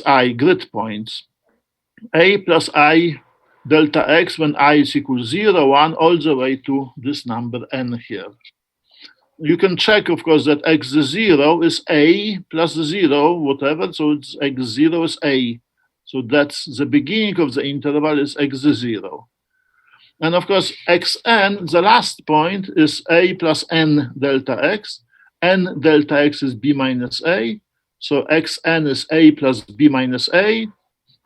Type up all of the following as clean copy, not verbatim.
xi grid points, a plus I delta x when I is equal 0, 1, all the way to this number n here. You can check, of course, that x0 is a plus 0, whatever, so it's x0 is a. So that's the beginning of the interval is x0. And of course, xn, the last point, is a plus n delta x. N delta x is b minus a. So xn is a plus b minus a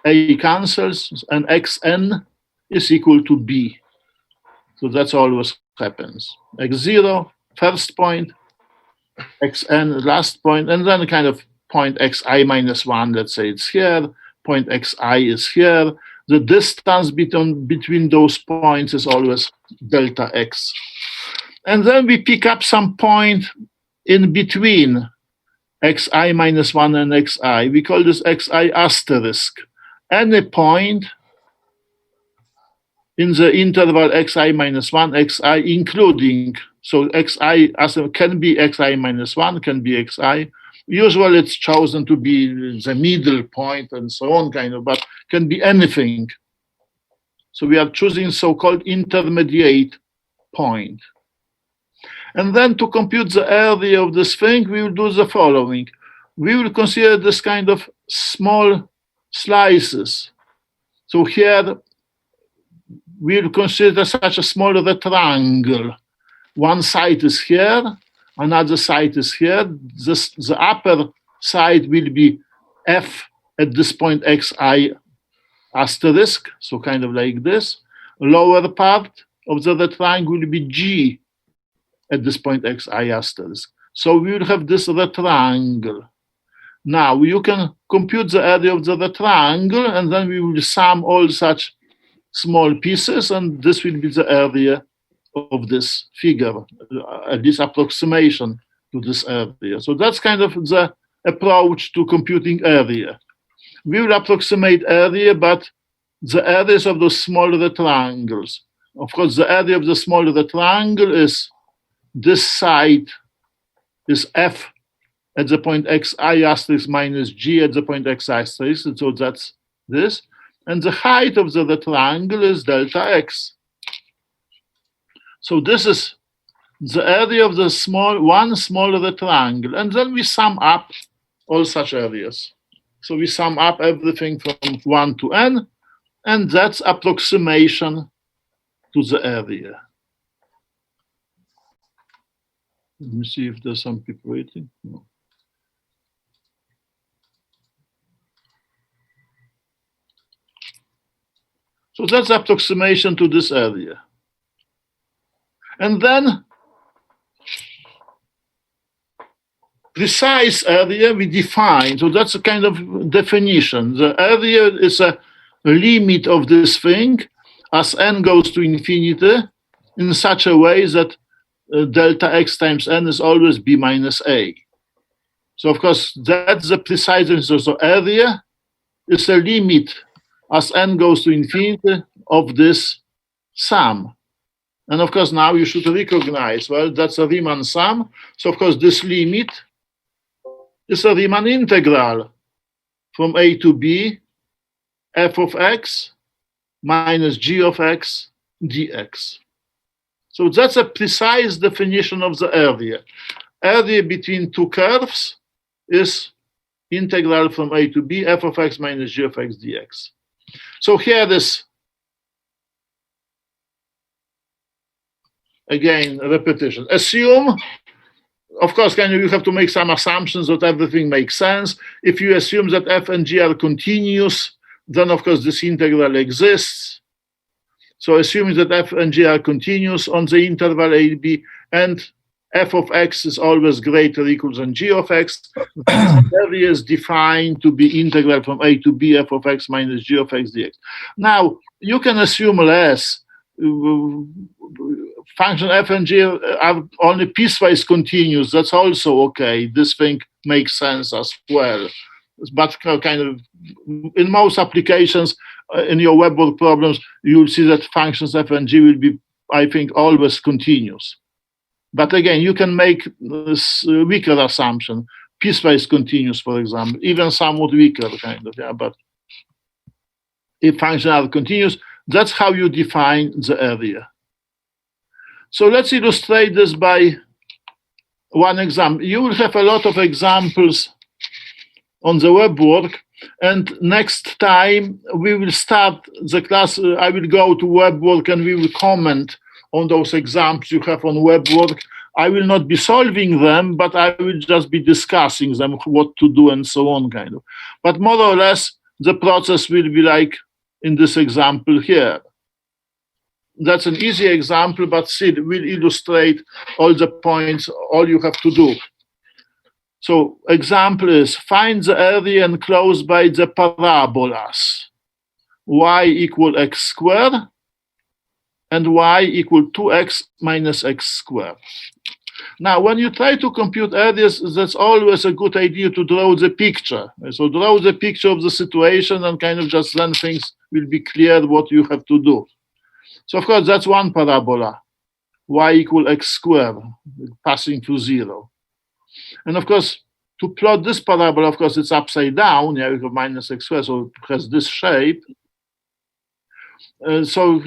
cancels, and xn is equal to b. So that's always happens. x0, first point, xn, last point, and then kind of point xi minus 1, let's say it's here, point xi is here. The distance between those points is always delta x. And then we pick up some point in between xi minus 1 and xi. We call this xi asterisk. Any point in the interval xi minus 1, xi, including, so xi can be xi minus 1, can be xi. Usually it's chosen to be the middle point and so on, kind of, but can be anything. So we are choosing so-called intermediate point. And then to compute the area of this thing, we will do the following. We will consider this kind of small slices. So here we'll consider such a small rectangle. One side is here, another side is here. The upper side will be f at this point xi asterisk, so kind of like this. Lower part of the rectangle will be g at this point xi asterisk. So we will have this rectangle. Now you can compute the area of the rectangle, and then we will sum all such small pieces, and this will be the area of this figure, this approximation to this area. So that's kind of the approach to computing area. We will approximate area, but the areas of those small rectangles. Of course, the area of the small rectangle is this side is f at the point xi asterisk minus g at the point xi asterisk, and so that's this. And the height of the rectangle is delta x. So this is the area of the one small rectangle, and then we sum up all such areas. So we sum up everything from 1 to n, and that's approximation to the area. Let me see if there's some people waiting. No. So that's approximation to this area. And then precise area we define. So that's a kind of definition. The area is a limit of this thing as n goes to infinity in such a way that delta x times n is always b minus a. So of course that's the precise answer. So area is a limit as n goes to infinity of this sum. And of course now you should recognize, well, that's a Riemann sum. So of course this limit is a Riemann integral from a to b, f of x minus g of x dx. So that's a precise definition of the area. Area between two curves is integral from a to b, f of x minus g of x dx. So here is, again, repetition. Assume, of course, you have to make some assumptions that everything makes sense. If you assume that f and g are continuous, then of course this integral exists. So assuming that f and g are continuous on the interval a, b, and f of x is always greater or equal than g of x, the area is defined to be integral from a to b, f of x minus g of x dx. Now, you can assume less. Function f and g are only piecewise continuous. That's also okay. This thing makes sense as well. But kind of in most applications, in your web work problems, you'll see that functions f and g will be, I think, always continuous. But again, you can make this weaker assumption. piecewise continuous, for example, even somewhat weaker kind of, yeah, but if functions are continuous, that's how you define the area. So let's illustrate this by one example. You will have a lot of examples on the web work, and next time we will start the class. I will go to web work and we will comment on those examples you have on web work. I will not be solving them, but I will just be discussing them, what to do and so on, kind of. But more or less, the process will be like in this example here. That's an easy example, but still will illustrate all the points, all you have to do. So example is, find the area enclosed by the parabolas y equal x squared and y equal 2x minus x squared. Now, when you try to compute areas, that's always a good idea to draw the picture. So draw the picture of the situation and kind of just then things will be clear what you have to do. So of course, that's one parabola, y equal x squared, passing to 0. And of course, to plot this parabola, of course, it's upside down. Yeah, you have minus x squared, so it has this shape. So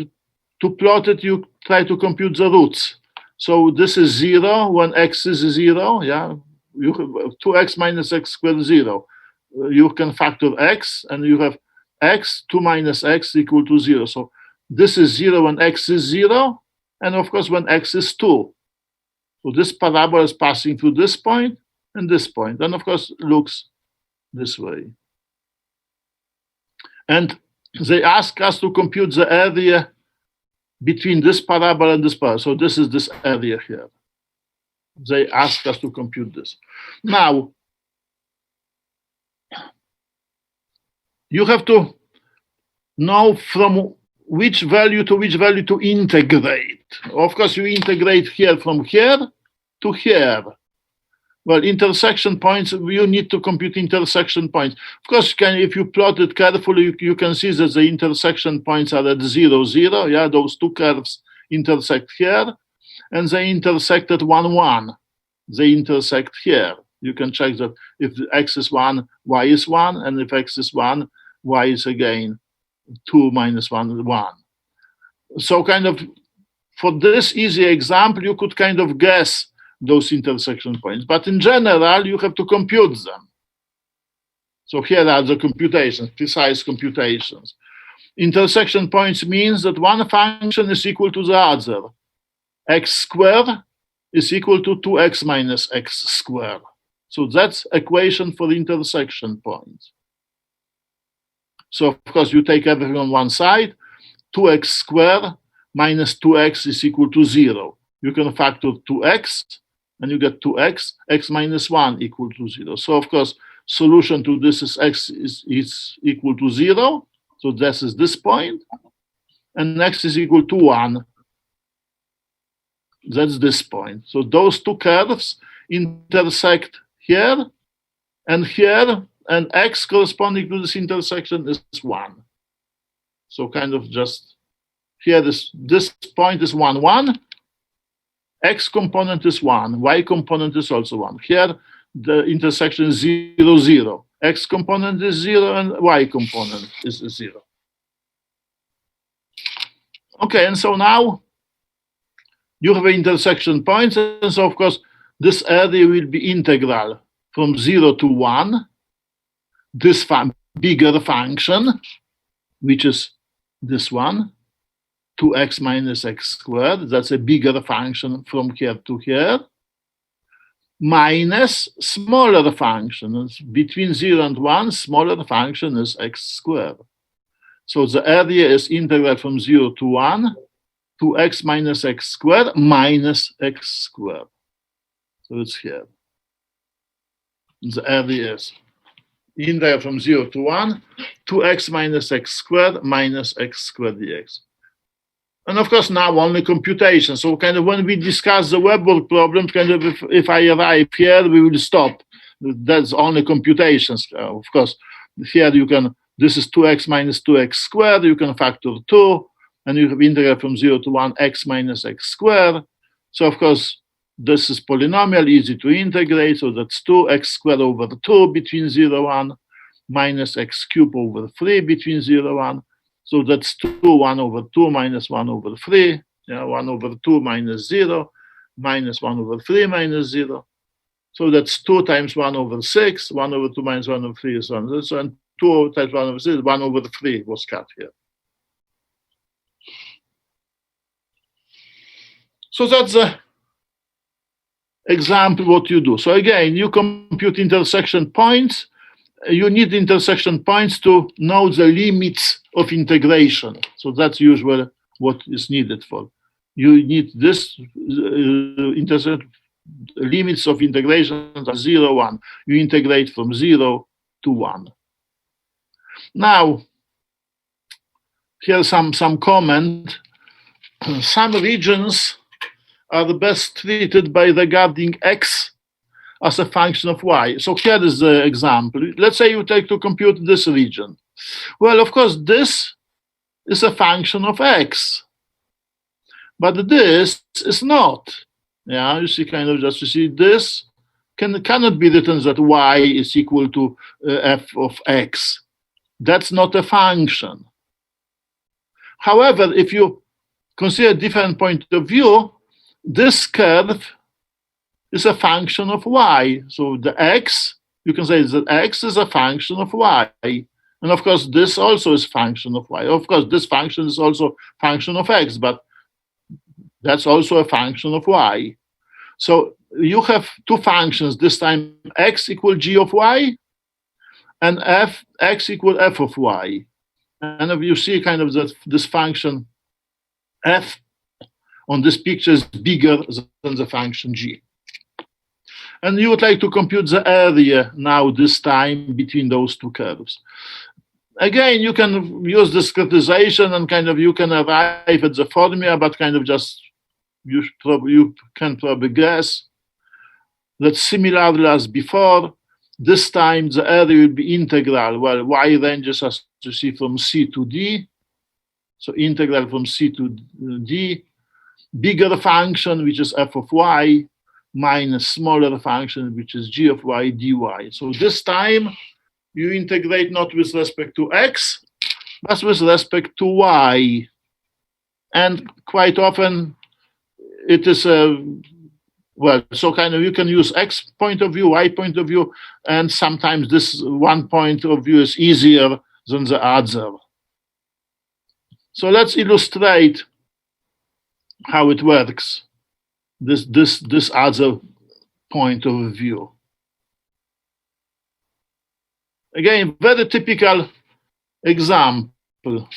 to plot it, you try to compute the roots. So this is 0 when x is 0. Yeah, you have 2x minus x squared 0. You can factor x, and you have x, 2 minus x equal to 0. So this is 0 when x is 0, and of course when x is 2. So this parabola is passing through this point and this point, and of course looks this way. And they ask us to compute the area between this parabola and this parabola. So this is this area here. They ask us to compute this. Now, you have to know from which value to integrate. Of course, you integrate here from here to here. Well, intersection points, you need to compute intersection points. Of course, if you plot it carefully, you can see that the intersection points are at 0, 0. Yeah, those two curves intersect here, and they intersect at 1, 1. They intersect here. You can check that if x is 1, y is 1, and if x is 1, y is again 2 minus 1, 1. So kind of, for this easy example, you could kind of guess those intersection points. But in general, you have to compute them. So here are the computations, precise computations. Intersection points means that one function is equal to the other. X squared is equal to 2x minus x squared. So that's equation for the intersection points. So of course, you take everything on one side. 2x squared minus 2x is equal to 0. You can factor 2x, and you get 2x, x minus 1 equal to 0. So of course, solution to this is x is equal to 0. So this is this point. And x is equal to 1. That's this point. So those two curves intersect here, and x corresponding to this intersection is 1. So kind of just here, this point is 1, 1. X component is 1, y component is also 1. Here, the intersection is 0, 0. X component is 0, and y component is 0. Okay, and so now you have intersection points, and so of course, this area will be integral from 0 to 1. This bigger function, which is this one, 2x minus x squared, that's a bigger function from here to here, minus smaller function. Between 0 and 1, smaller function is x squared. So the area is integral from 0 to 1, 2x minus x squared minus x squared. So it's here. The area is integral from 0 to 1, 2x minus x squared minus x squared dx. And of course, now only computation. So kind of when we discuss the web work problems, kind of if I arrive here, we will stop. That's only computations. Of course, here you can, this is 2x minus 2x squared. You can factor 2, and you have integral from 0 to 1, x minus x squared. So of course, This is polynomial, easy to integrate, so that's 2x squared over 2 between 0, 1, minus x cubed over 3 between 0, 1. So that's 2, 1 over 2 minus 1 over 3, 1 over 2 minus 0, minus 1 over 3 minus 0. So that's 2 times 1 over 6, 1 over 2 minus 1 over 3 is 1. So, and 2 times 1 over 6, 1 over 3 was cut here. So that's the example what you do. So again, you compute intersection points. You need intersection points to know the limits of integration. So that's usually what is needed for. You need this limits of integration are 0, 1. You integrate from 0 to 1. Now, here's some comment. Some regions are the best treated by regarding x as a function of y. So here is the example. Let's say you take to compute this region. Well, of course, this is a function of x, but this is not. Yeah, you see, kind of just you see this cannot be written that y is equal to f of x. That's not a function. However, if you consider a different point of view, this curve is a function of y. So the x, you can say that x is a function of y. And of course, this also is function of y. Of course, this function is also function of x, but that's also a function of y. So you have two functions, this time x equal g of y and x equal f of y. And if you see kind of this function f on this picture is bigger than the function g. And you would like to compute the area now this time between those two curves. Again, you can use discretization and kind of you can arrive at the formula, but kind of just you can probably guess that similarly as before, this time the area will be integral. Well, y ranges as you see from c to d. So integral from c to d. Bigger function, which is f of y, minus smaller function, which is g of y dy. So this time you integrate not with respect to x, but with respect to y. And quite often it is well, so kind of you can use x point of view, y point of view, and sometimes this one point of view is easier than the other. So let's illustrate how it works, this other point of view. Again, very typical example.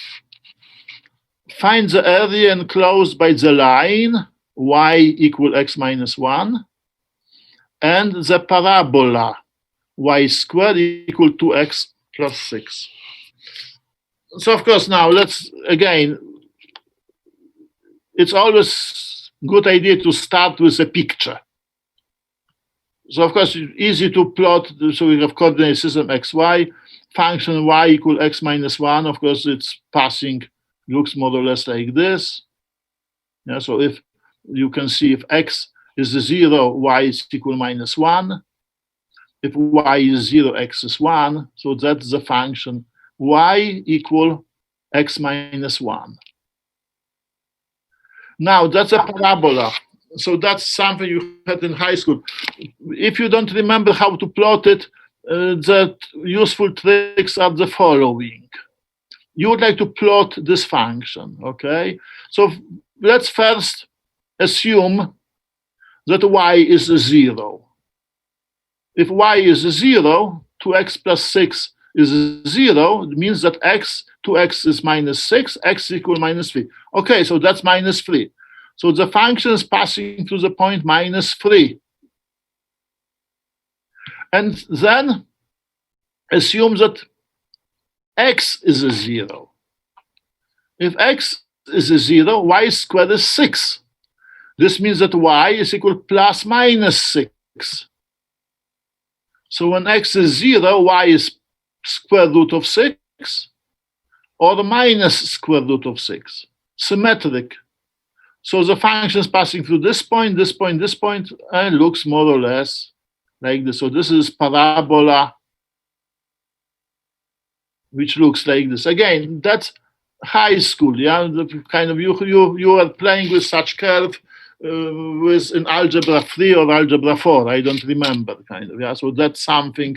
Find the area enclosed by the line y equal x minus 1 and the parabola y squared equal to x plus 6. So of course now let's again, it's always good idea to start with a picture. So of course easy to plot, so we have coordinate system xy, function y equal x minus 1, of course it's passing, looks more or less like this. Yeah, so if you can see if x is 0, y is equal minus 1. If y is 0, x is 1. So that's the function y equal x minus 1. Now that's a parabola. So that's something you had in high school. If you don't remember how to plot it, the useful tricks are the following. You would like to plot this function, okay? So let's first assume that y is 0. If y is 0, 2x plus 6 is 0, it means that 2x is minus 6, x equal minus 3. Okay, so that's minus 3. So the function is passing through the point minus 3. And then assume that x is 0. If x is 0, y squared is 6. This means that y is equal plus minus 6. So when x is 0, y is square root of 6 or minus square root of 6. Symmetric. So the function is passing through this point, this point, this point, and looks more or less like this. So this is parabola, which looks like this. Again, that's high school, yeah. The kind of you are playing with such curve with in algebra 3 or algebra 4. I don't remember, kind of, yeah. So that's something.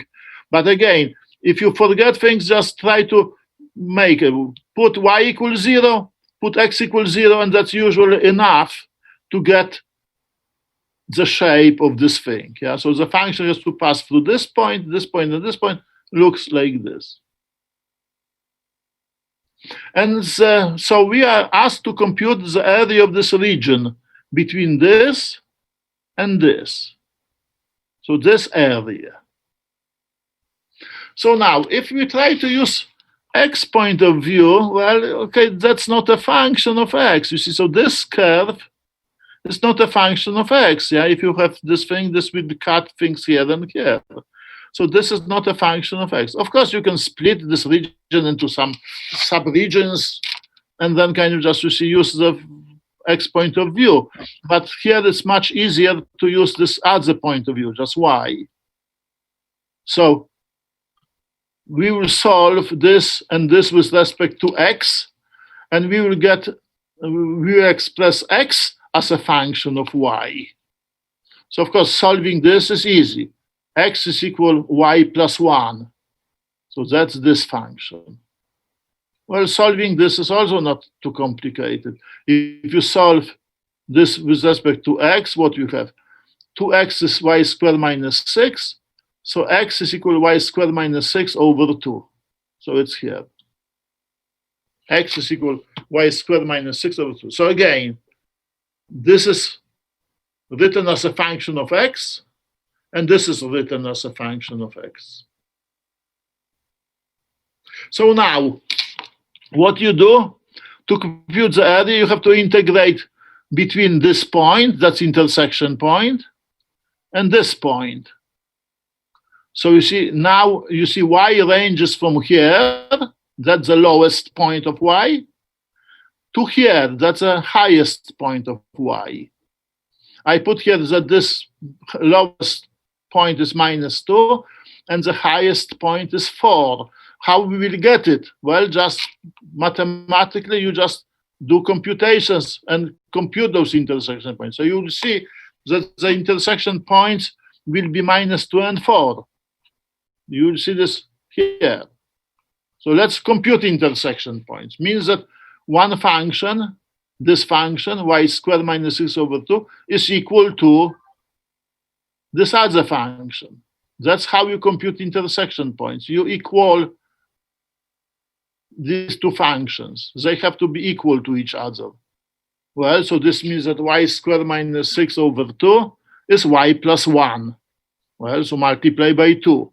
But again, if you forget things, just try to make it. Put y equals 0, put x equals 0, and that's usually enough to get the shape of this thing. Yeah. So the function has to pass through this point, and this point. Looks like this. And so we are asked to compute the area of this region between this and this. So this area. So now, if we try to use x point of view, well, okay, that's not a function of x. You see, so this curve is not a function of x. Yeah, if you have this thing, this will cut things here and here. So this is not a function of x. Of course, you can split this region into some subregions and then kind of just use the x point of view. But here it's much easier to use this other point of view, just y. So we will solve this and this with respect to x, and we will express x as a function of y. So of course, solving this is easy. X is equal y plus 1. So that's this function. Well, solving this is also not too complicated. If you solve this with respect to x, what you have? 2x is y squared minus 6. So x is equal to y squared minus 6 over 2. So it's here. X is equal to y squared minus 6 over 2. So again, this is written as a function of x, and this is written as a function of x. So now, what you do to compute the area, you have to integrate between this point, that's intersection point, and this point. So you see, now you see y ranges from here, that's the lowest point of y, to here, that's the highest point of y. I put here that this lowest point is minus 2, and the highest point is 4. How we will get it? Well, just mathematically, you just do computations and compute those intersection points. So you will see that the intersection points will be minus 2 and 4. You will see this here. So let's compute intersection points. Means that one function, this function, y squared minus 6 over 2, is equal to this other function. That's how you compute intersection points. You equal these two functions. They have to be equal to each other. Well, so this means that y squared minus 6 over 2 is y plus 1. Well, so multiply by 2.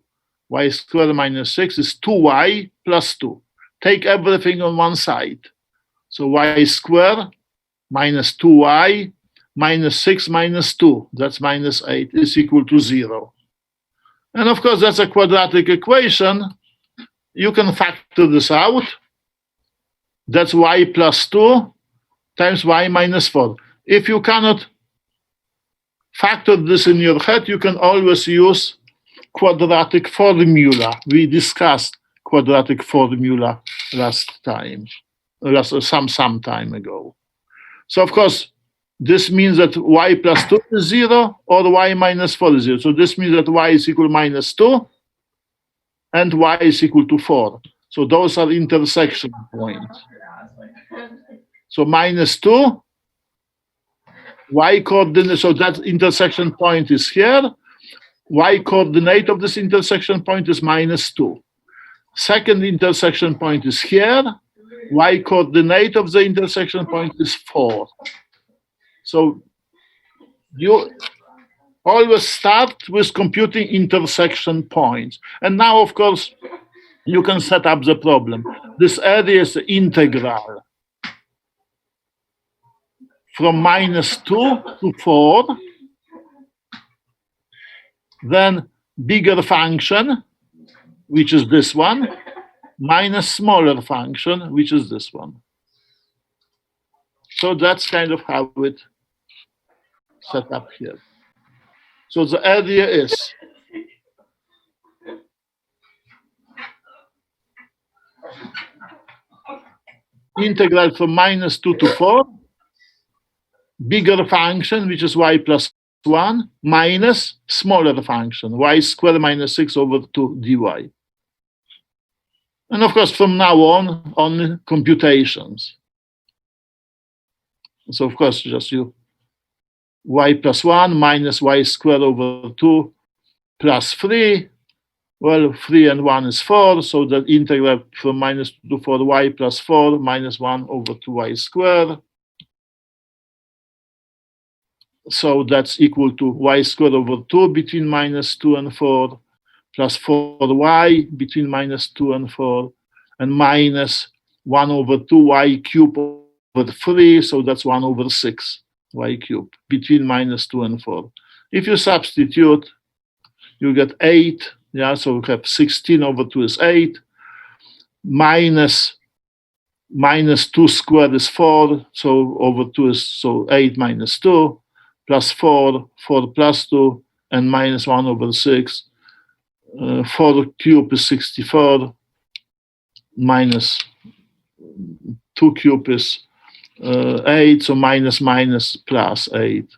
Y squared minus 6 is 2y plus 2. Take everything on one side. So y squared minus 2y minus 6 minus 2, that's minus 8, is equal to 0. And of course, that's a quadratic equation. You can factor this out. That's y plus 2 times y minus 4. If you cannot factor this in your head, you can always use quadratic formula. We discussed quadratic formula some time ago. So of course, this means that y plus 2 is 0 or y minus 4 is 0. So this means that y is equal to minus 2 and y is equal to 4. So those are intersection points. So minus 2, y coordinate, so that intersection point is here. Y coordinate of this intersection point is minus 2. Second intersection point is here. Y coordinate of the intersection point is 4. So you always start with computing intersection points. And now, of course, you can set up the problem. This area is integral from minus 2 to 4. Then bigger function, which is this one, minus smaller function, which is this one. So that's kind of how it set up here. So the area is integral from -2 to 4, bigger function, which is y plus 1, minus smaller function, y squared minus 6 over 2 dy. And of course, from now on, only computations. So of course, just you y plus 1 minus y squared over 2 plus 3. Well, 3 and 1 is 4, so the integral from -2 to 4 y plus 4 minus 1 over 2y squared. So that's equal to y squared over 2 between -2 and 4, plus 4y between -2 and 4, and minus 1 over 2y cubed over 3, so that's 1 over 6 y cubed between -2 and 4. If you substitute, you get 8. Yeah, so we have 16 over 2 is 8, minus 2 squared is 4, so over 2 is, so 8 minus 2, plus 4, 4 plus 2, and minus 1 over 6. 4 cubed is 64, minus 2 cubed is 8, so minus plus 8.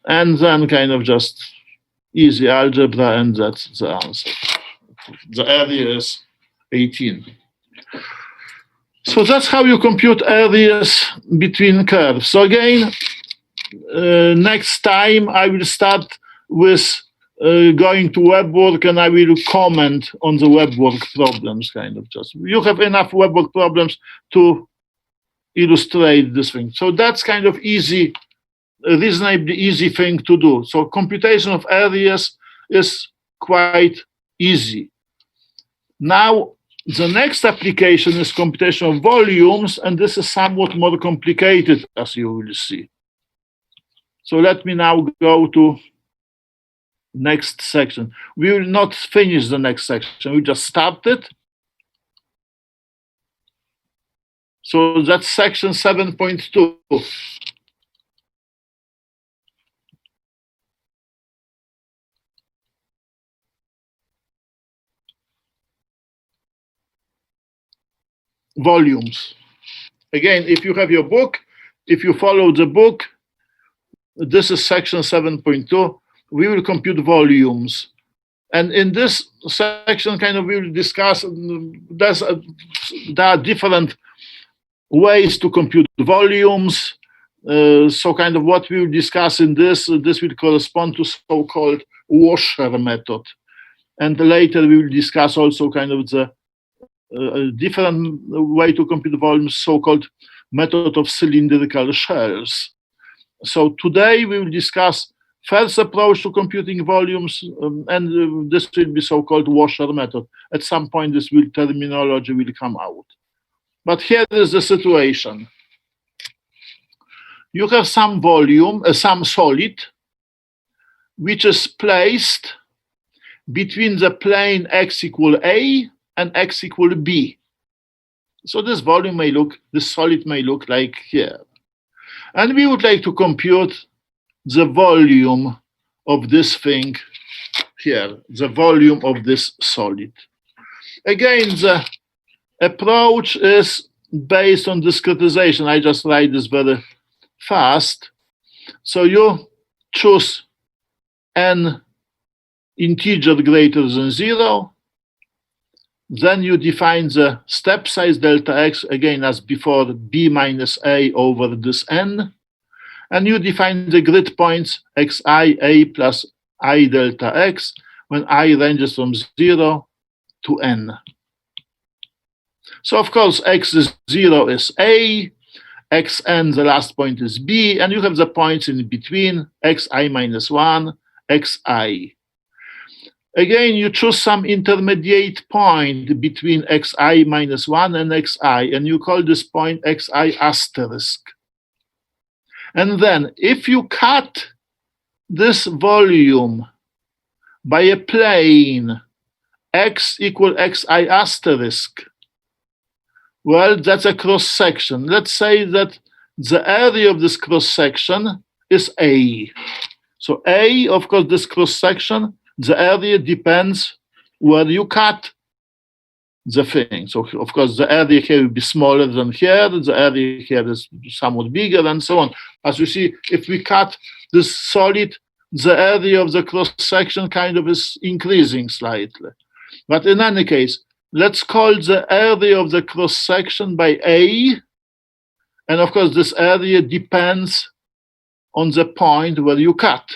And then kind of just easy algebra, and that's the answer. The area is 18. So that's how you compute areas between curves. So again, next time I will start with going to web work, and I will comment on the web work problems, kind of just. You have enough web work problems to illustrate this thing. So that's kind of easy, reasonably easy thing to do. So computation of areas is quite easy. Now, the next application is computation of volumes, and this is somewhat more complicated, as you will see. So let me now go to next section. We will not finish the next section, we just started. So that's section 7.2. Volumes. Again, if you have your book, if you follow the book, this is section 7.2. We will compute volumes. And in this section, kind of, we will discuss, there are different ways to compute volumes. So kind of what we will discuss in this will correspond to so-called washer method. And later we will discuss also kind of the different way to compute volumes, so-called method of cylindrical shells. So today we will discuss first approach to computing volumes, and this will be so-called washer method. At some point, this terminology will come out. But here is the situation. You have some volume, some solid, which is placed between the plane x equal a and x equal b. So this volume may look, this solid may look like here. And we would like to compute the volume of this thing here, the volume of this solid. Again, the approach is based on discretization. I just write this very fast. So you choose n integer greater than 0. Then you define the step size delta x, again as before, b minus a over this n. And you define the grid points xi, a plus I delta x, when I ranges from 0 to n. So of course, x is 0 is a, xn, the last point, is b, and you have the points in between, xi minus 1, xi. Again, you choose some intermediate point between xi minus 1 and xi, and you call this point xi asterisk. And then, if you cut this volume by a plane x equal xi asterisk, Well, that's a cross section. Let's say that the area of this cross section is A. So A, of course, this cross section, the area depends where you cut the thing. So of course, the area here will be smaller than here. The area here is somewhat bigger, and so on. As you see, if we cut this solid, the area of the cross section kind of is increasing slightly. But in any case, let's call the area of the cross section by A. And of course, this area depends on the point where you cut.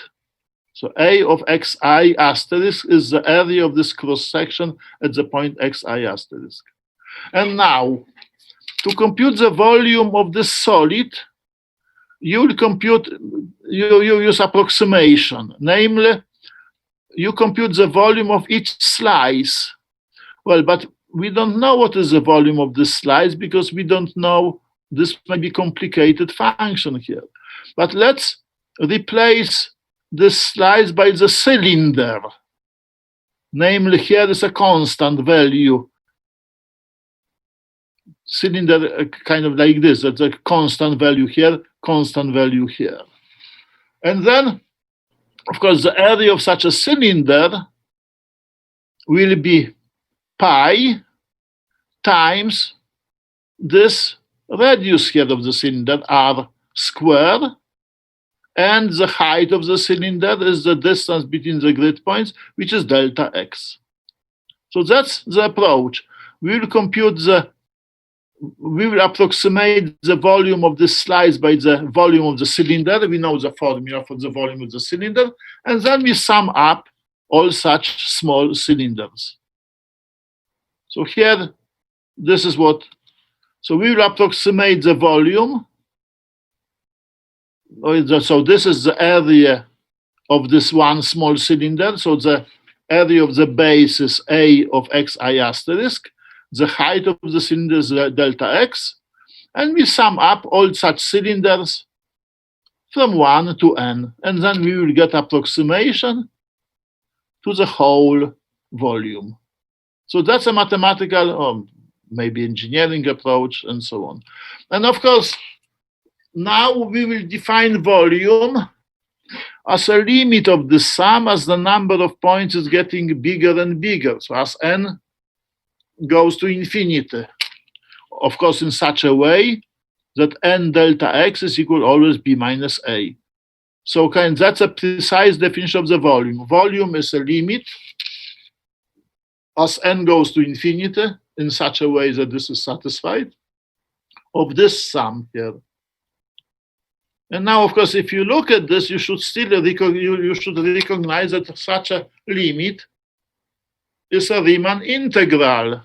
So A of xi asterisk is the area of this cross section at the point xi asterisk. And now, to compute the volume of this solid, you use approximation. Namely, you compute the volume of each slice. Well, but we don't know what is the volume of this slice because we don't know this may be complicated function here. But let's replace this slice by the cylinder. Namely, here is a constant value. Cylinder kind of like this, that's a constant value here, constant value here. And then, of course, the area of such a cylinder will be pi times this radius here of the cylinder, r squared, and the height of the cylinder is the distance between the grid points, which is delta x. So that's the approach. We will approximate the volume of this slice by the volume of the cylinder. We know the formula for the volume of the cylinder, and then we sum up all such small cylinders. So here, this is what, so we will approximate the volume. So this is the area of this one small cylinder. So the area of the base is A of xi asterisk. The height of the cylinder is delta x. And we sum up all such cylinders from 1 to n. And then we will get approximation to the whole volume. So that's a mathematical or maybe engineering approach and so on. And of course, now we will define volume as a limit of the sum as the number of points is getting bigger and bigger. So as n goes to infinity. Of course, in such a way that n delta x is equal always b minus a. So that's a precise definition of the volume. Volume is a limit as n goes to infinity in such a way that this is satisfied of this sum here. And now, of course, if you look at this, you should still you should recognize that such a limit is a Riemann integral.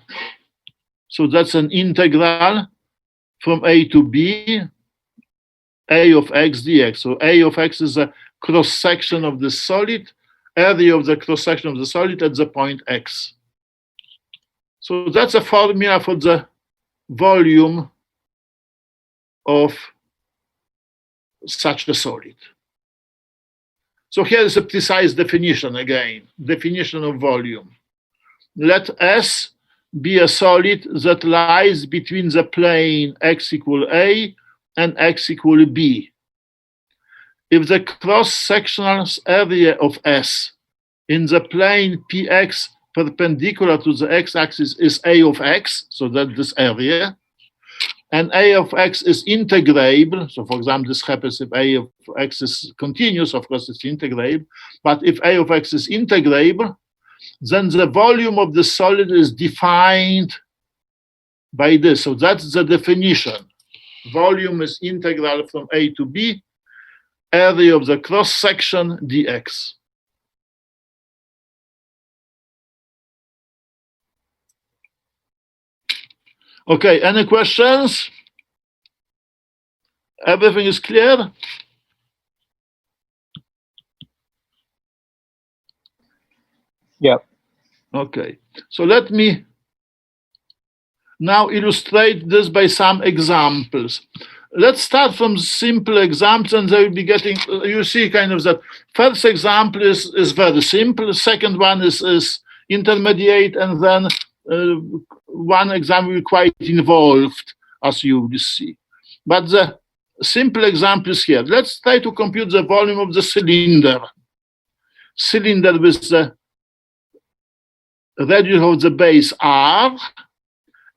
So that's an integral from a to b, a of x dx. So a of x is a cross section of the solid, area of the cross section of the solid at the point x. So that's a formula for the volume of such a solid. So here is a precise definition again, definition of volume. Let S be a solid that lies between the plane x equal a and x equal b. If the cross-sectional area of S in the plane px perpendicular to the x-axis is a of x, so that this area, and a of x is integrable, so for example, this happens if a of x is continuous, of course it's integrable, but if a of x is integrable, then the volume of the solid is defined by this. So that's the definition. Volume is integral from a to b, area of the cross section dx. Okay, any questions? Everything is clear? Yep. Okay, so let me now illustrate this by some examples. Let's start from simple examples, and they will be getting, you see kind of that first example is very simple, second one is intermediate, and then one example will be quite involved, as you will see. But the simple example is here. Let's try to compute the volume of the cylinder. Cylinder with the radius of the base R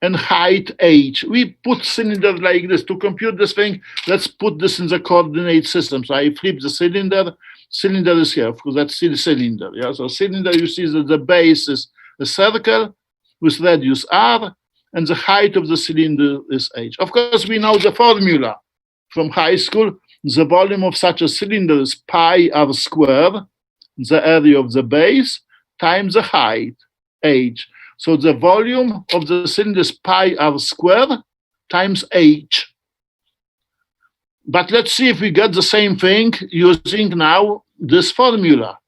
and height h. We put cylinder like this. To compute this thing, let's put this in the coordinate system. So I flip the cylinder. Cylinder is here, because that's still cylinder. Yeah. So cylinder, you see that the base is a circle with radius r, and the height of the cylinder is h. Of course, we know the formula from high school. The volume of such a cylinder is pi r squared, the area of the base, times the height, h. So the volume of the cylinder is pi r squared times h. But let's see if we get the same thing using now this formula.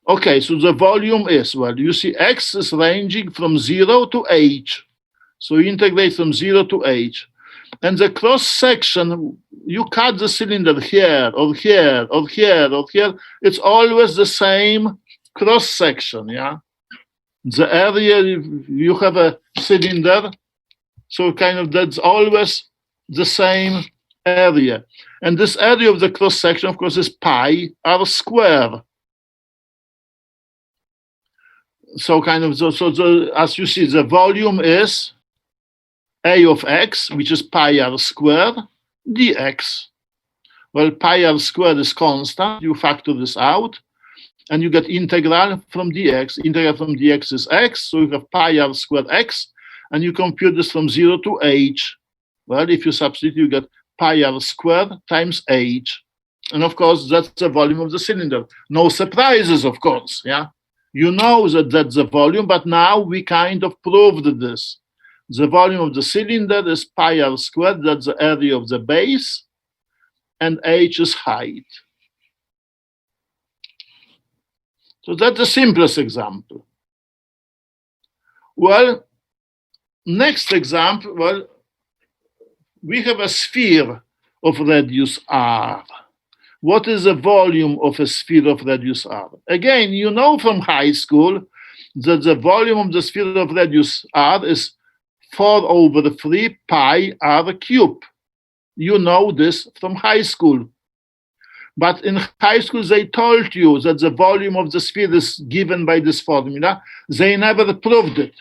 Okay, so the volume is, well, you see x is ranging from 0 to h. So you integrate from 0 to h. And the cross section, you cut the cylinder here, or here, or here, or here. It's always the same cross section, yeah? The area, you have a cylinder, so kind of that's always the same area. And this area of the cross section, of course, is pi r squared. So kind of, as you see, the volume is a of x, which is pi r squared, dx. Well, pi r squared is constant. You factor this out, and you get integral from dx. Integral from dx is x, so you have pi r squared x, and you compute this from 0 to h. Well, if you substitute, you get pi r squared times h. And of course, that's the volume of the cylinder. No surprises, of course, yeah? You know that that's the volume, but now we kind of proved this. The volume of the cylinder is pi r squared, that's the area of the base, and h is height. So that's the simplest example. Well, next example, well, we have a sphere of radius r. What is the volume of a sphere of radius r? Again, you know from high school that the volume of the sphere of radius r is 4 over 3 pi r cubed. You know this from high school. But in high school, they told you that the volume of the sphere is given by this formula. They never proved it.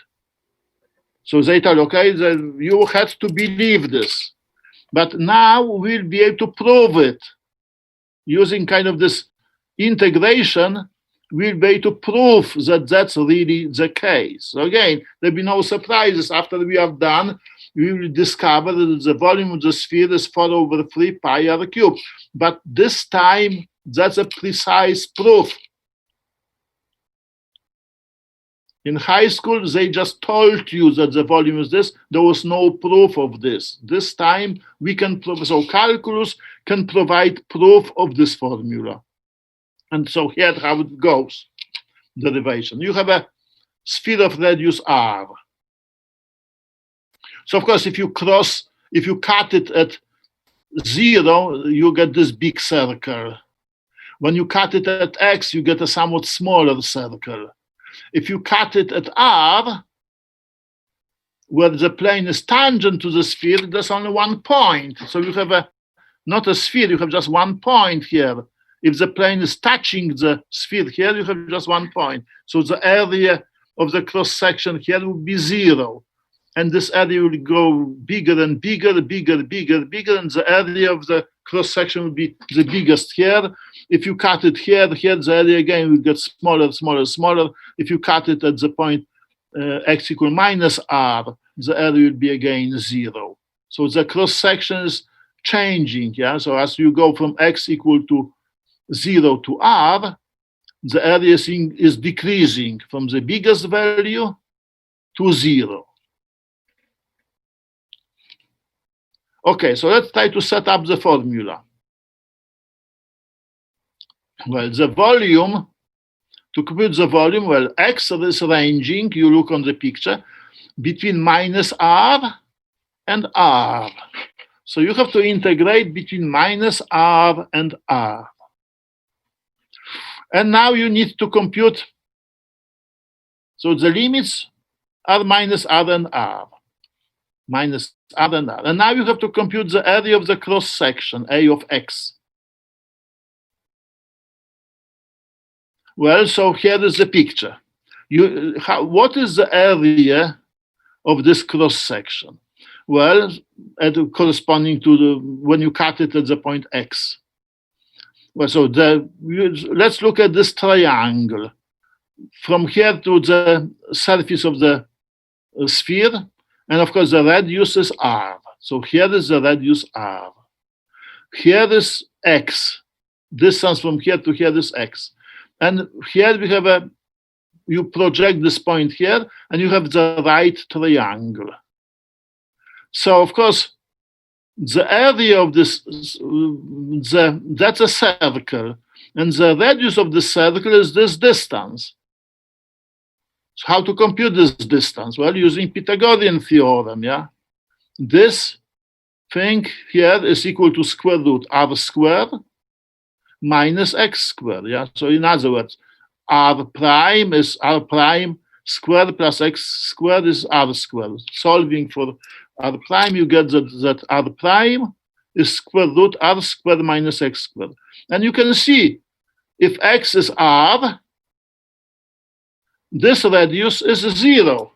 So they told, okay, that you had to believe this. But now we'll be able to prove it. Using kind of this integration, we'll be able to prove that that's really the case. So again, there'll be no surprises. After we have done, we will discover that the volume of the sphere is 4 over 3 pi r cubed. But this time, that's a precise proof. In high school, they just told you that the volume is this. There was no proof of this. This time, we can prove. So calculus can provide proof of this formula. And so here's how it goes, derivation. You have a sphere of radius r. So of course, if you cut it at 0, you get this big circle. When you cut it at x, you get a somewhat smaller circle. If you cut it at r, where the plane is tangent to the sphere, there's only 1 point. So you have not a sphere, you have just 1 point here. If the plane is touching the sphere here, you have just 1 point. So the area of the cross section here will be 0. And this area will go bigger and bigger, bigger, bigger, bigger, and the area of the cross section will be the biggest here. If you cut it here, the area again will get smaller, smaller, smaller. If you cut it at the point x equal minus r, the area will be again 0. So the cross section is changing, yeah? So as you go from x equal to 0 to r, the area is decreasing from the biggest value to 0. Okay, so let's try to set up the formula. Well, the volume, to compute the volume, well, x is ranging, you look on the picture, between minus r and r. So you have to integrate between minus r and r. And now you need to compute So the limits are minus r and r. Minus r and r. And now you have to compute the area of the cross section, A of x. Well, so here is the picture. What is the area of this cross section? Well, corresponding to when you cut it at the point x. Well, so let's look at this triangle. From here to the surface of the sphere, and of course the radius is r. So here is the radius r. Here is x. Distance from here to here is x. And here we have you project this point here, and you have the right triangle. So of course, the area of this, that's a circle, and the radius of the circle is this distance. So how to compute this distance? Well, using Pythagorean theorem, yeah? This thing here is equal to square root r squared minus x squared, yeah? So in other words, r prime is r prime squared plus x squared is r squared. Solving for r prime, you get that r prime is square root r squared minus x squared. And you can see if x is r, this radius is 0.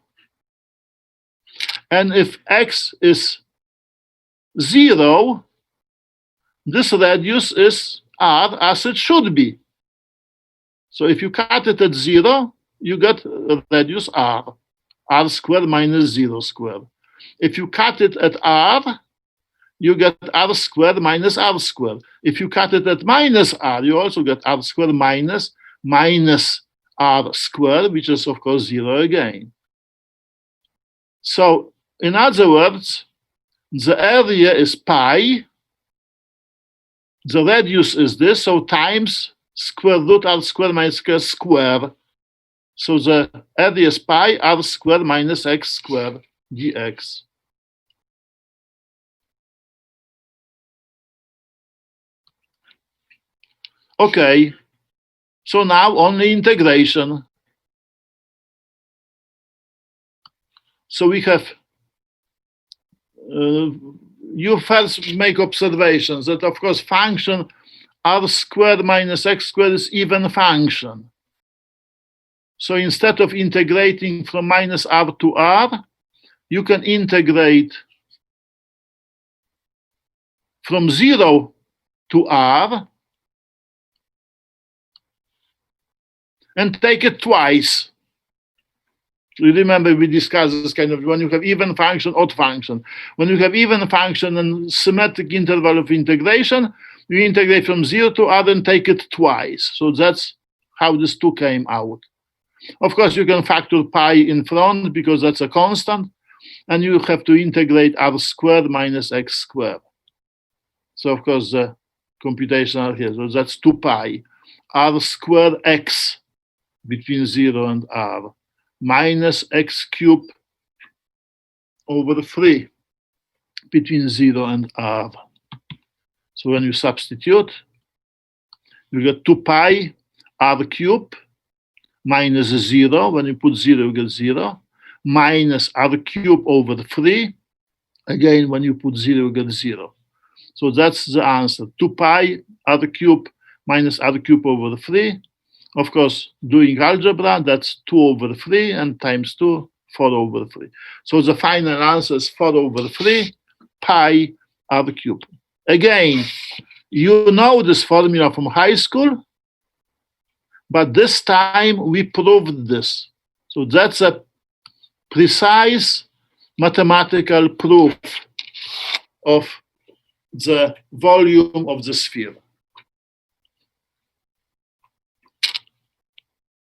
And if x is 0, this radius is r as it should be. So if you cut it at 0, you get radius r, r squared minus 0 squared. If you cut it at r, you get r squared minus r squared. If you cut it at minus r, you also get r squared minus r squared, which is of course 0 again. So in other words, the area is pi, the radius is this, so times square root r squared minus x squared. So the area is pi r squared minus x squared dx. Okay, so now only integration. So we have, you first make observations that of course function r squared minus x squared is even function. So instead of integrating from minus r to r, you can integrate from 0 to r and take it twice. You remember we discussed this kind of when you have even function, odd function. When you have even function and symmetric interval of integration, you integrate from 0 to r and take it twice. So that's how this 2 came out. Of course, you can factor pi in front because that's a constant, and you have to integrate r squared minus x squared. So of course the computation are here. So that's 2 pi r squared x between 0 and r minus x cubed over 3 between 0 and r. So when you substitute, you get 2 pi r cubed minus 0. When you put 0, you get 0. Minus r cubed over 3. Again, when you put 0, you get 0. So that's the answer. 2 pi r cubed minus r cubed over 3. Of course, doing algebra, that's 2 over 3, and times 2, 4 over 3. So the final answer is 4 over 3 pi r cubed. Again, you know this formula from high school, but this time we proved this. So that's a precise mathematical proof of the volume of the sphere.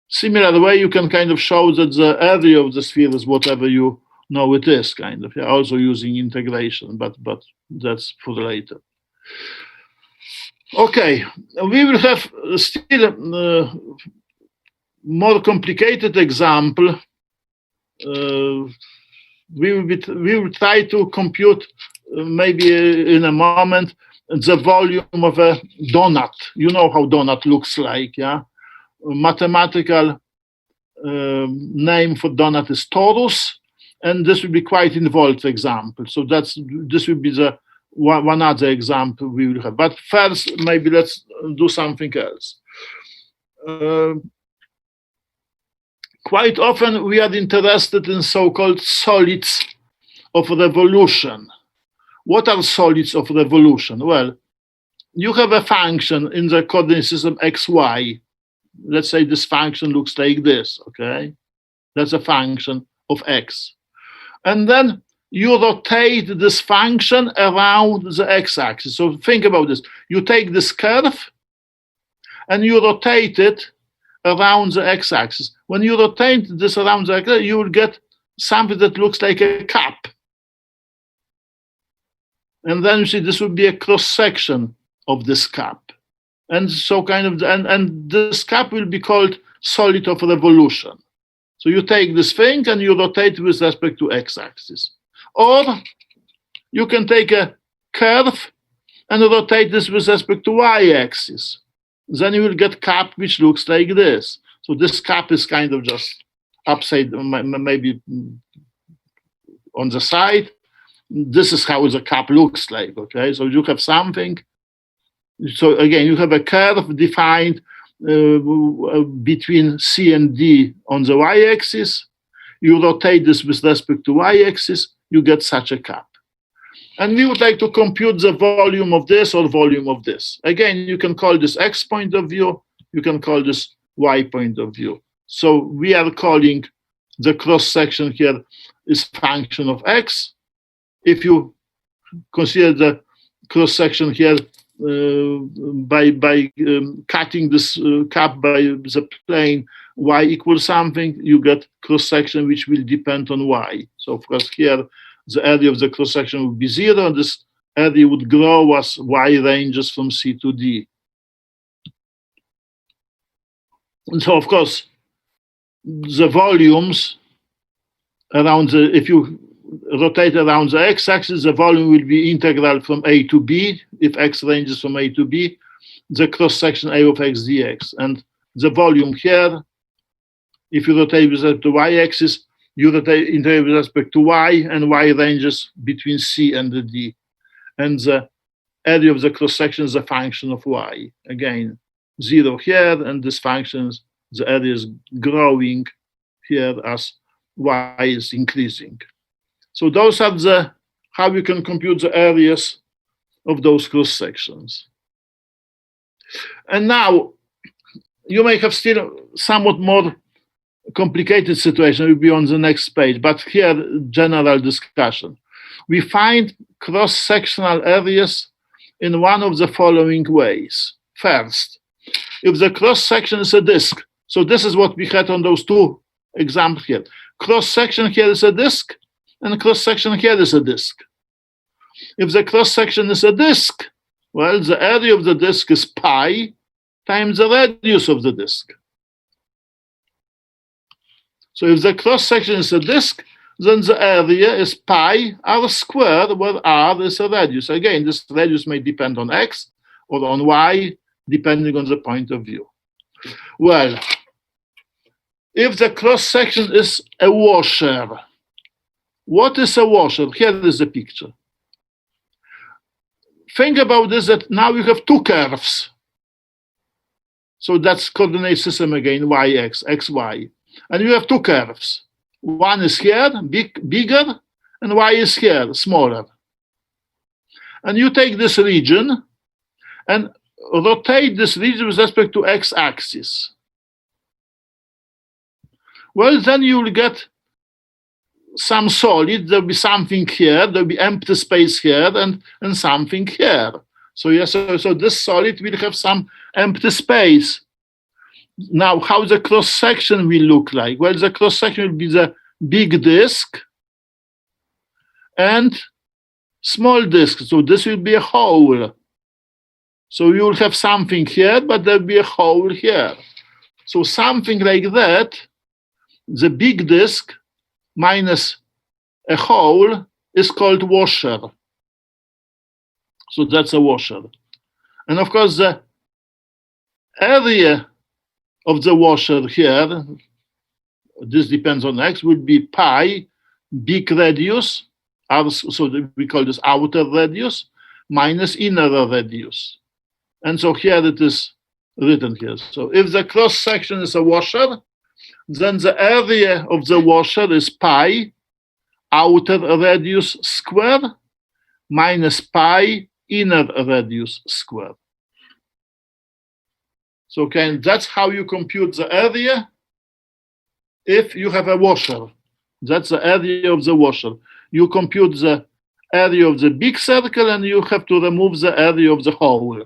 Similar way, you can kind of show that the area of the sphere is whatever you know it is, kind of. Yeah, also using integration, but that's for later. Okay, we will have still a more complicated example. We will try to compute maybe in a moment the volume of a donut. You know how donut looks like, yeah? Mathematical name for donut is torus, and this will be quite involved example. So this will be the one other example we will have. But first, maybe let's do something else. Quite often we are interested in so-called solids of revolution. What are solids of revolution? Well, you have a function in the coordinate system xy. Let's say this function looks like this, okay? That's a function of x. And then you rotate this function around the x-axis. So think about this. You take this curve and you rotate it around the x-axis. When you rotate this around the x-axis, you will get something that looks like a cup. And then you see this will be a cross-section of this cup. And so and this cup will be called solid of revolution. So you take this thing and you rotate with respect to x-axis. Or you can take a curve and rotate this with respect to y-axis. Then you will get cup which looks like this. So this cup is kind of just upside, maybe on the side. This is how the cup looks like, okay? So you have something. So again, you have a curve defined between C and D on the y-axis. You rotate this with respect to y-axis, you get such a cup. And we would like to compute the volume of this or volume of this. Again, you can call this x point of view, you can call this y point of view. So we are calling the cross-section here is function of x. If you consider the cross-section here by cutting this cup by the plane y equals something, you get cross-section which will depend on y. So of course here the area of the cross-section would be 0, and this area would grow as y ranges from C to D. And so of course the volumes around the, if you rotate around the x-axis, the volume will be integral from a to b, if x ranges from a to b, the cross-section a of x dx. And the volume here, if you rotate with respect to y-axis, you rotate integrate with respect to y, and y ranges between c and the d. And the area of the cross-section is a function of y. Again, 0 here, and this function, the area is growing here as y is increasing. So those are the how you can compute the areas of those cross sections. And now you may have still somewhat more complicated situation. Will be on the next page, but here general discussion. We find cross-sectional areas in one of the following ways. First, if the cross-section is a disk, so this is what we had on those two examples here. Cross-section here is a disk, and cross-section here is a disk. If the cross-section is a disk, well, the area of the disk is pi times the radius of the disk. So if the cross-section is a disk, then the area is pi r squared, where r is a radius. Again, this radius may depend on x or on y, depending on the point of view. Well, if the cross-section is a washer, what is a washer? Here is the picture. Think about this, that now you have two curves. So that's coordinate system again, yx, xy. And you have two curves. One is here, bigger, and y is here, smaller. And you take this region and rotate this region with respect to x-axis. Well, then you will get some solid. There'll be something here, there'll be empty space here, and something here. So yes, so this solid will have some empty space. Now, how the cross-section will look like? Well, the cross-section will be the big disk and small disk. So this will be a hole. So you will have something here, but there'll be a hole here. So something like that, the big disk minus a hole is called washer. So that's a washer. And of course, the area of the washer here this depends on x, would be pi big radius, so we call this outer radius, minus inner radius. And so here it is written here. So if the cross section is a washer, then the area of the washer is pi outer radius square minus pi inner radius square. So that's how you compute the area if you have a washer. That's the area of the washer. You compute the area of the big circle and you have to remove the area of the hole.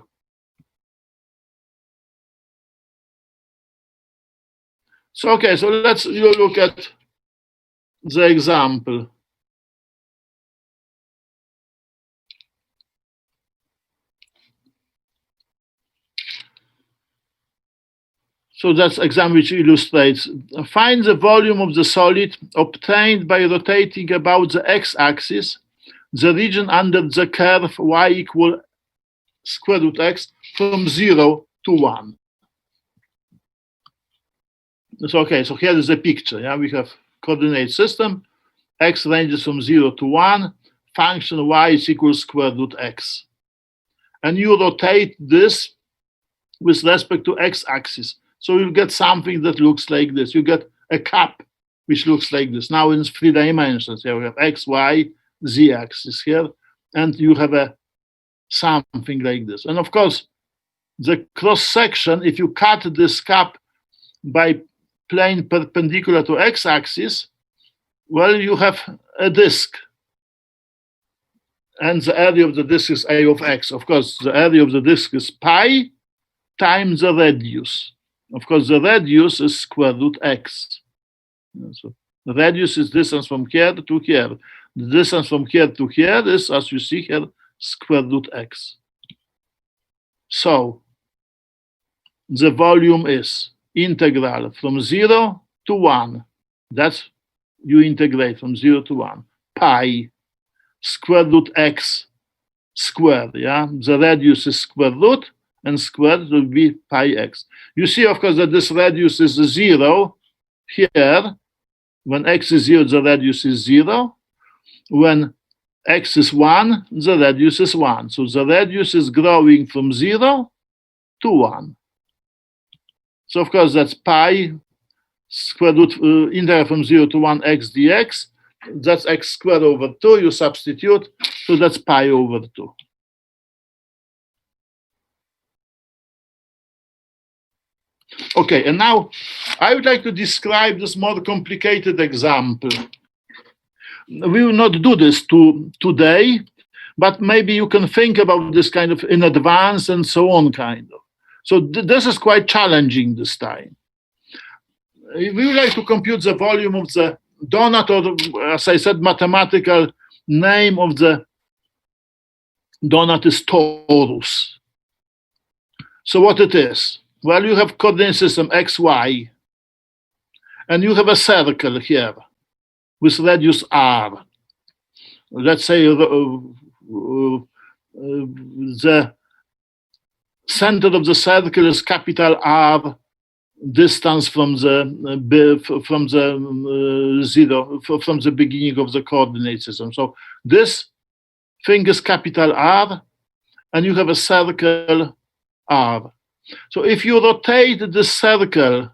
So okay, so let's look at the example. So that's example which illustrates. Find the volume of the solid obtained by rotating about the x-axis, the region under the curve y equal square root x from 0 to 1. So okay, so here is the picture. Yeah, we have coordinate system. X ranges from 0 to 1. Function y is equal square root x. And you rotate this with respect to x-axis. So you get something that looks like this. You get a cup which looks like this. Now in 3 dimensions, here we have x, y, z axis here, and you have a something like this. And of course, the cross section, if you cut this cup by plane perpendicular to x-axis, well, you have a disk. And the area of the disk is a of x. Of course, the area of the disk is pi times the radius. Of course, the radius is square root x. So the radius is distance from here to here. The distance from here to here is, as you see here, square root x. So the volume is integral from 0 to 1. That's you integrate from 0 to 1. Pi square root x squared. Yeah, the radius is square root, and squared will be pi x. You see, of course, that this radius is 0 here. When x is 0, the radius is 0. When x is 1, the radius is 1. So the radius is growing from 0 to 1. So, of course, that's pi square root integral from 0 to 1 x dx. That's x squared over 2. You substitute. So that's pi over 2. Okay, and now I would like to describe this more complicated example. We will not do this today, but maybe you can think about this kind of in advance and so on, kind of. So this is quite challenging this time. We would like to compute the volume of the donut, or as I said, mathematical name of the donut is torus. So what it is? Well, you have coordinate system x, y, and you have a circle here with radius r. Let's say the center of the circle is capital R, distance from the zero, from the beginning of the coordinate system. So this thing is capital R, and you have a circle R. So if you rotate the circle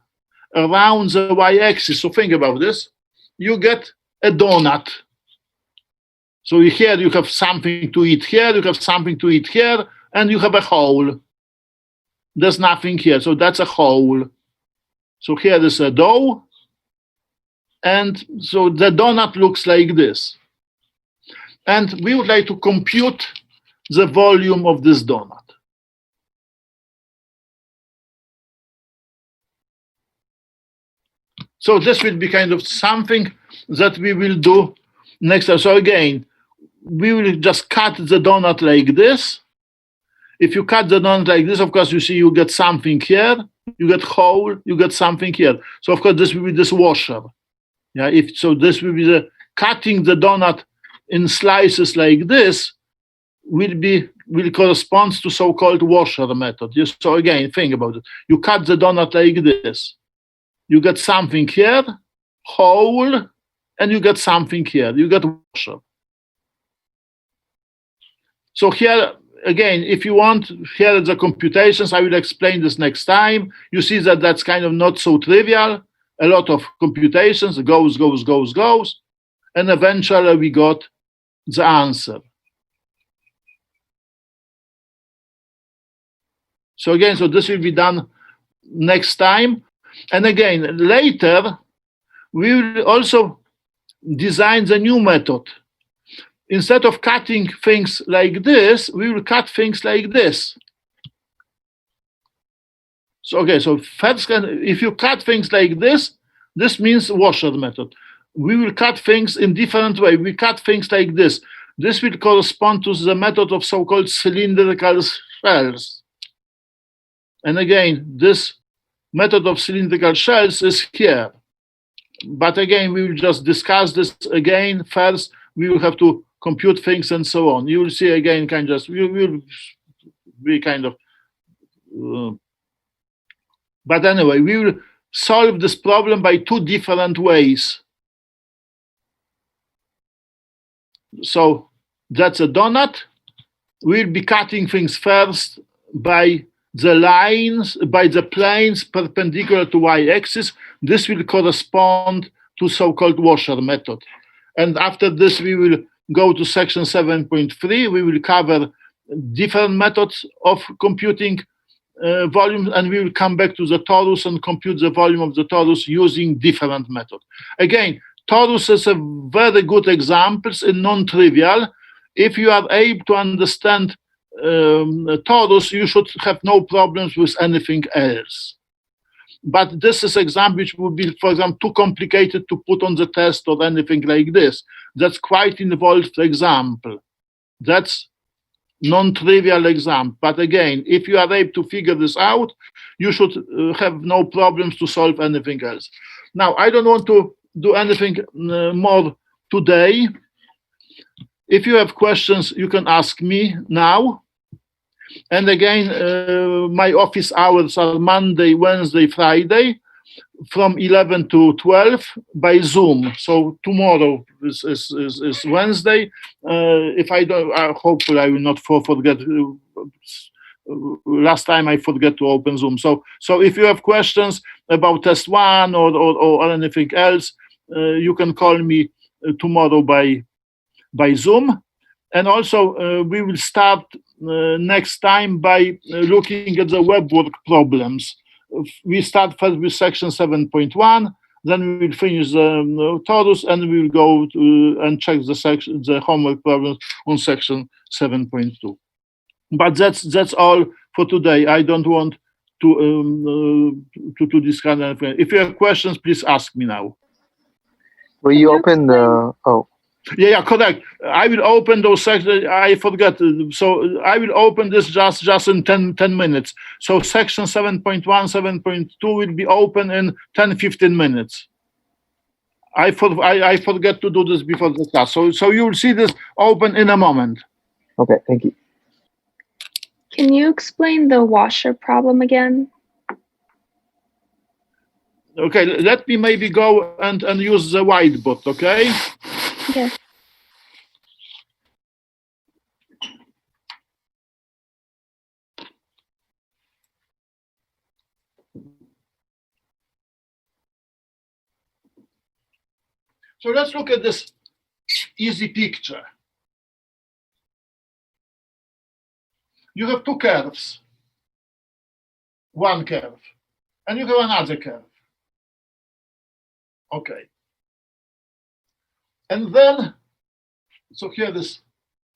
around the y-axis, so think about this, you get a donut. So here you have something to eat here, you have something to eat here, and you have a hole. There's nothing here, so that's a hole. So here is a dough, and so the donut looks like this. And we would like to compute the volume of this donut. So this will be kind of something that we will do next time. So again, we will just cut the donut like this. If you cut the donut like this, of course, you see you get something here, you get hole, you get something here. So of course, this will be this washer. Yeah, so this will be the cutting the donut in slices like this will correspond to so-called washer method. So again, think about it. You cut the donut like this. You get something here, hole, and you get something here. You get washer. So here, again, if you want, here are the computations. I will explain this next time. You see that that's kind of not so trivial. A lot of computations, goes. And eventually we got the answer. So again, so this will be done next time. And again, later, we will also design the new method. Instead of cutting things like this, we will cut things like this. So, okay, so first, if you cut things like this means washer method. We will cut things in different way. We cut things like this. This will correspond to the method of so-called cylindrical shells. And again, this method of cylindrical shells is here. But again, we will just discuss this again. First, we will have to compute things and so on. You will see again, we will be kind of. But anyway, we will solve this problem by two different ways. So that's a donut. We'll be cutting things first by the lines, by the planes perpendicular to y-axis. This will correspond to so-called washer method. And after this, we will go to section 7.3. We will cover different methods of computing volume, and we will come back to the torus and compute the volume of the torus using different methods. Again, torus is a very good example in non-trivial. If you are able to understand torus, you should have no problems with anything else. But this is example which would be, for example, too complicated to put on the test or anything like this. That's quite involved example. That's non-trivial example. But again, if you are able to figure this out, you should have no problems to solve anything else. Now, I don't want to do anything more today. If you have questions, you can ask me now. And again, my office hours are Monday, Wednesday, Friday, from 11 to 12 by Zoom. So tomorrow is Wednesday. If I don't, hopefully I will not forget. Last time I forget to open Zoom. So if you have questions about test one or anything else, you can call me tomorrow by Zoom. And also we will start next time by looking at the web work problems. We start first with section 7.1, then we will finish the torus, and we will go and check the homework problems on section 7.2. But that's all for today. I don't want to discuss anything. If you have questions, please ask me now. Will you open the? Oh. Yeah, correct. I will open those sections. I forgot. So I will open this just in 10 minutes. So section 7.1, 7.2 will be open in 10-15 minutes. I forget to do this before the class. So you will see this open in a moment. Okay, thank you. Can you explain the washer problem again? Okay, let me maybe go and use the whiteboard, okay? Okay. So let's look at this easy picture. You have two curves. One curve. And you have another curve. Okay. And then, so here is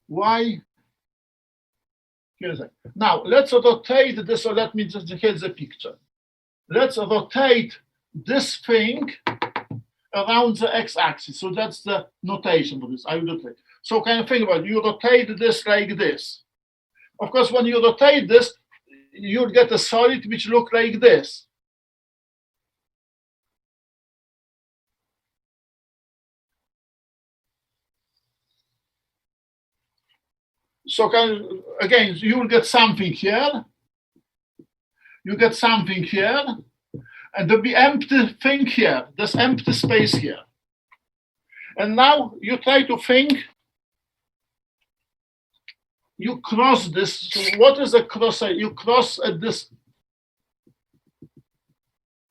y. Here's it. Now, let's rotate this, so let me just, here's the picture. Let's rotate this thing around the x-axis. So that's the notation for this. I will rotate. So kind of think about it. You rotate this like this. Of course, when you rotate this, you'll get a solid which look like this. So again, you will get something here. You get something here. and there'll be empty thing here. There's empty space here. And now you try to think, you cross this. So what is a cross? You cross at this,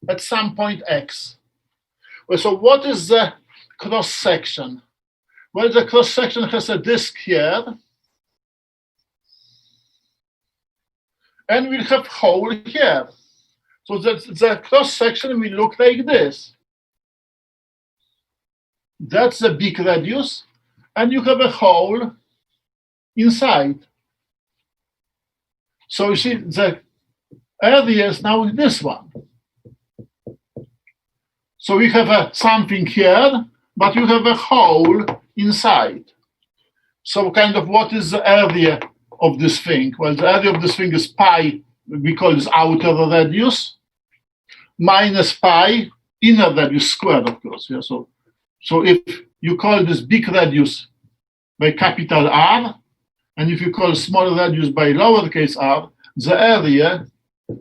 at some point X. Well, so what is the cross section? Well, the cross section has a disk here, and we'll have hole here. So the cross section will look like this. That's the big radius, and you have a hole inside. So you see the area is now this one. So we have something here, but you have a hole inside. So kind of what is the area of this thing? Well, the area of this thing is pi, we call this outer radius, minus pi, inner radius squared, of course. Yeah. So if you call this big radius by capital R, and if you call small radius by lowercase r, the area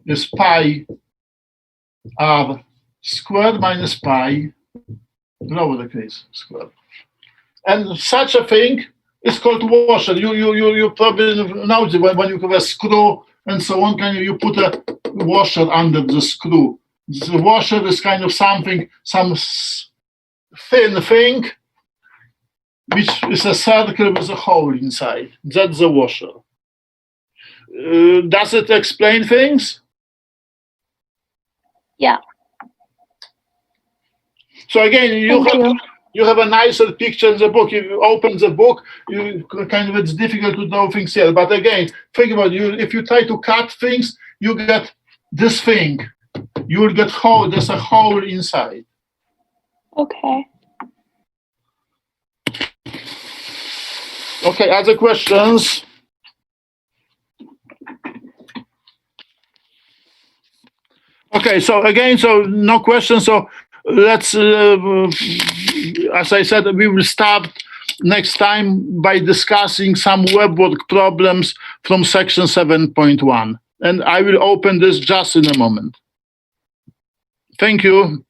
is pi r squared minus pi lowercase squared. And such a thing is called washer. You probably know when you have a screw and so on, you put a washer under the screw. The washer is kind of something, some thin thing, which is a circle with a hole inside. That's the washer. Does it explain things? Yeah. So again, you have a nicer picture in the book. You open the book, it's difficult to know things here. But again, think about it. If you try to cut things, you get this thing. You will get hole. There's a hole inside. Okay. Okay, other questions? Okay, so again, so no questions. So let's, as I said, we will start next time by discussing some web work problems from section 7.1. And I will open this just in a moment. Thank you.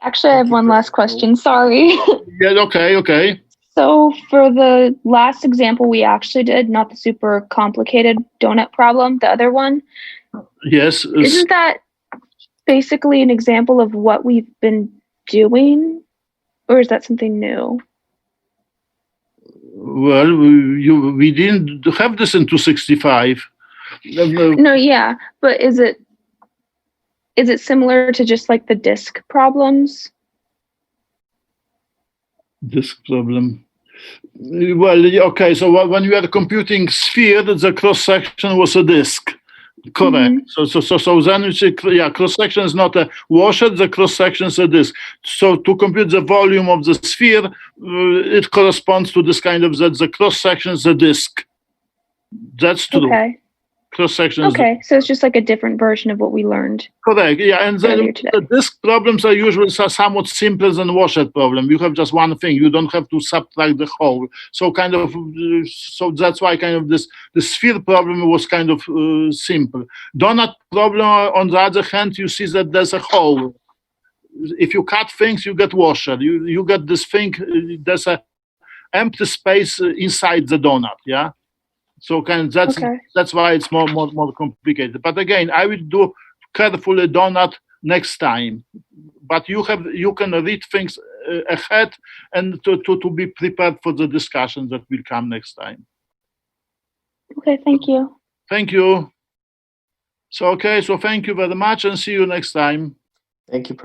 Actually, I have one last question. Sorry. Yeah, okay. So for the last example we actually did, not the super complicated donut problem, the other one, Yes. isn't that basically an example of what we've been doing? Or is that something new? Well, we didn't have this in 265. No, yeah, but is it similar to just like the disk problems? Disk problem. Well, okay, so when you are computing sphere, the cross-section was a disk. Correct. Mm-hmm. So then, cross-section is not a washer, the cross-section is a disk. So to compute the volume of the sphere, it corresponds to this kind of, that the cross-section is a disk. That's true. Okay. Cross-section. Okay, so it's just like a different version of what we learned. Correct. Yeah, and then the disk problems are usually somewhat simpler than washer problem. You have just one thing. You don't have to subtract the whole. So so that's why the sphere problem was kind of simple. Donut problem, on the other hand, you see that there's a hole. If you cut things, you get washer. You get this thing. There's a empty space inside the donut. Yeah. So that's why it's more complicated. But again, I will do carefully donut next time. But you can read things ahead and to be prepared for the discussion that will come next time. Okay, thank you. Thank you. So thank you very much and see you next time. Thank you.